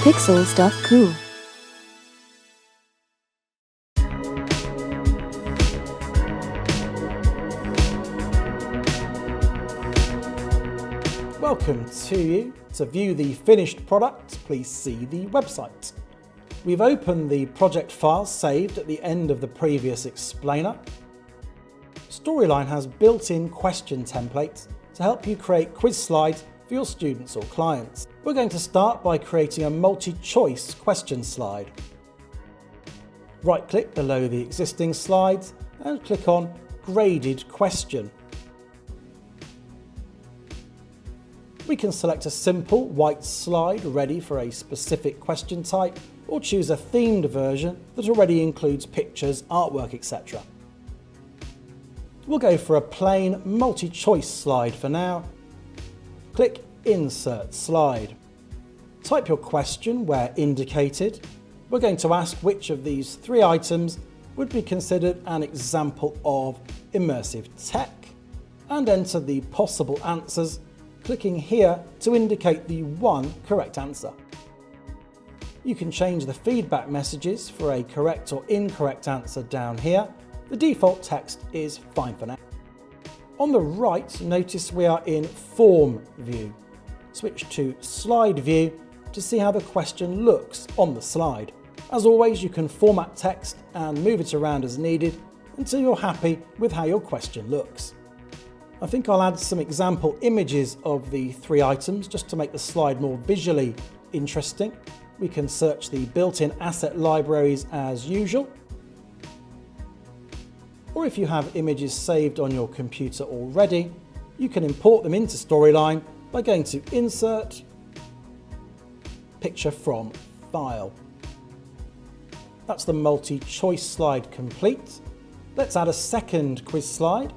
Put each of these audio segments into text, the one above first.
pixels.cool. Welcome to you. To view the finished product, please see the website. We've opened the project file saved at the end of the previous explainer. Storyline has built-in question templates to help you create quiz slides for your students or clients. We're going to start by creating a multi-choice question slide. Right-click below the existing slides and click on Graded Question. We can select a simple white slide ready for a specific question type, or choose a themed version that already includes pictures, artwork, etc. We'll go for a plain multi-choice slide for now. Click Insert Slide. Type your question where indicated. We're going to ask which of these three items would be considered an example of immersive tech, and enter the possible answers, clicking here to indicate the one correct answer. You can change the feedback messages for a correct or incorrect answer down here. The default text is fine for now. On the right, notice we are in Form View. Switch to Slide View to see how the question looks on the slide. As always, you can format text and move it around as needed until you're happy with how your question looks. I think I'll add some example images of the three items just to make the slide more visually interesting. We can search the built-in asset libraries as usual. Or if you have images saved on your computer already, you can import them into Storyline by going to Insert, Picture from File. That's the multi-choice slide complete. Let's add a second quiz slide.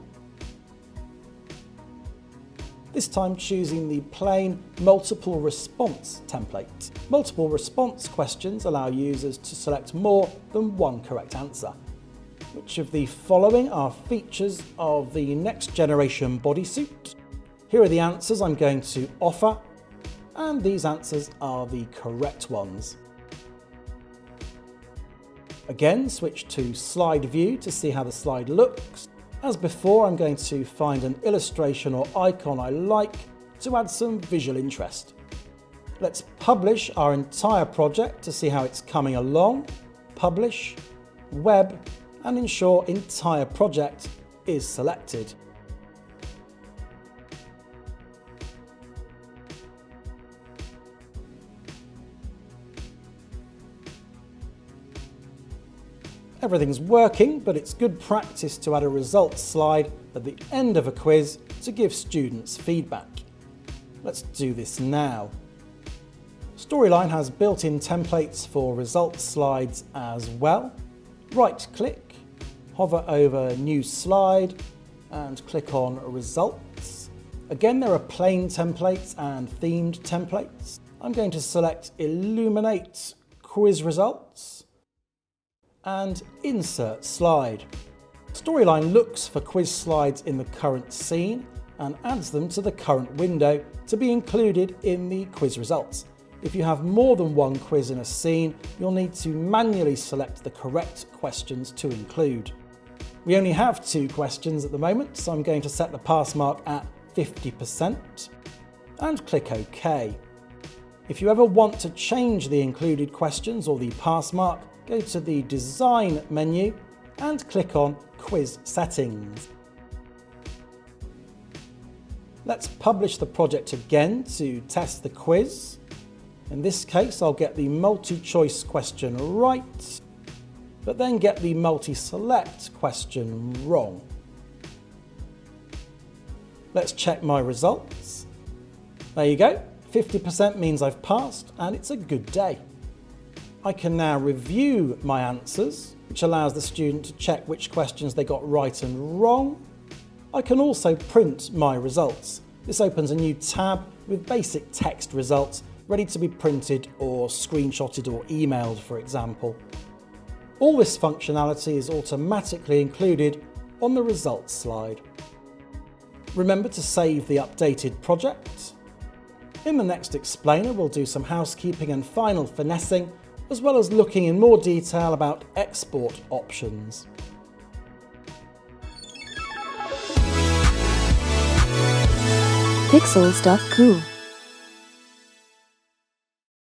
This time choosing the plain multiple response template. Multiple response questions allow users to select more than one correct answer. Which of the following are features of the next generation bodysuit? Here are the answers I'm going to offer, and these answers are the correct ones. Again, switch to Slide View to see how the slide looks. As before, I'm going to find an illustration or icon I like to add some visual interest. Let's publish our entire project to see how it's coming along. Publish, Web, and ensure Entire Project is selected. Everything's working, but it's good practice to add a results slide at the end of a quiz to give students feedback. Let's do this now. Storyline has built-in templates for results slides as well. Right-click, hover over New Slide, and click on Results. Again, there are plain templates and themed templates. I'm going to select Illuminate Quiz Results and Insert Slide. Storyline looks for quiz slides in the current scene and adds them to the current window to be included in the quiz results. If you have more than one quiz in a scene, you'll need to manually select the correct questions to include. We only have 2 questions at the moment, so I'm going to set the pass mark at 50% and click OK. If you ever want to change the included questions or the pass mark, go to the Design menu and click on Quiz Settings. Let's publish the project again to test the quiz. In this case, I'll get the multi-choice question right, but then get the multi-select question wrong. Let's check my results. There you go, 50% means I've passed, and it's a good day. I can now review my answers, which allows the student to check which questions they got right and wrong. I can also print my results. This opens a new tab with basic text results ready to be printed or screenshotted or emailed, for example. All this functionality is automatically included on the results slide. Remember to save the updated project. In the next explainer, we'll do some housekeeping and final finessing, as well as looking in more detail about export options. Pixel Stuff Cool.